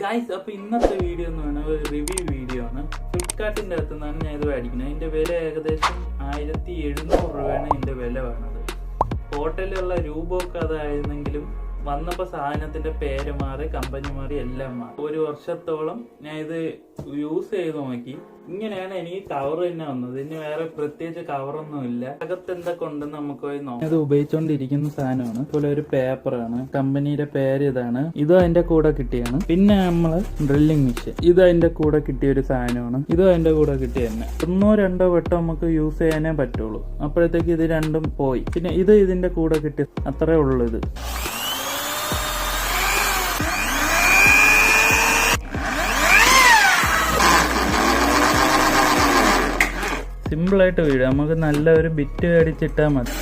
Guys, അപ്പോൾ ഇന്നത്തെ video എന്ന് പറഞ്ഞാൽ ഒരു റിവ്യൂ വീഡിയോ ആണ്. ഫ്ലിപ്കാർട്ടിൻ്റെ അകത്തു നിന്നാണ് ഞാൻ ഇത് മേടിക്കുന്നത്. അതിൻ്റെ വില ഏകദേശം 1700 രൂപയാണ് ഇതിൻ്റെ വില വേണത്. ഹോട്ടലിലുള്ള രൂപമൊക്കെ അതായിരുന്നെങ്കിലും വന്നപ്പോൾ സാധനത്തിൻ്റെ പേര് മാറി, കമ്പനി മാറി, എല്ലാം മാറി. 1 വർഷത്തോളം ഞാൻ ഇത് യൂസ് ചെയ്ത് നോക്കി. ഇങ്ങനെയാണ് എനിക്ക് കവർ തന്നെ വന്നത്. ഇനി വേറെ പ്രത്യേകിച്ച് കവറൊന്നും ഇല്ല. അകത്ത് എന്തൊക്കെ ഉണ്ടെന്ന് നമുക്ക് പോയി നോക്കാം. ഇത് ഉപയോഗിച്ചുകൊണ്ടിരിക്കുന്ന സാധനമാണ്. അതുപോലെ ഒരു പേപ്പറാണ്, കമ്പനിയുടെ പേര് ഇതാണ്. ഇതും അതിന്റെ കൂടെ കിട്ടിയാണ്. പിന്നെ നമ്മള് ഡ്രില്ലിംഗ് മെഷീൻ, ഇത് അതിന്റെ കൂടെ കിട്ടിയ ഒരു സാധനമാണ്. ഇതും അതിന്റെ കൂടെ കിട്ടിയ തന്നെ. 1-2 വട്ടം നമുക്ക് യൂസ് ചെയ്യാനേ പറ്റുള്ളൂ. അപ്പോഴത്തേക്ക് ഇത് രണ്ടും പോയി. പിന്നെ ഇത് ഇതിന്റെ കൂടെ കിട്ടിയ അത്രേ ഉള്ളൂ. ഇത് സിമ്പിളായിട്ട് വീഴും. നമുക്ക് നല്ല ഒരു ബിറ്റ് അടിച്ചിട്ടാൽ മതി.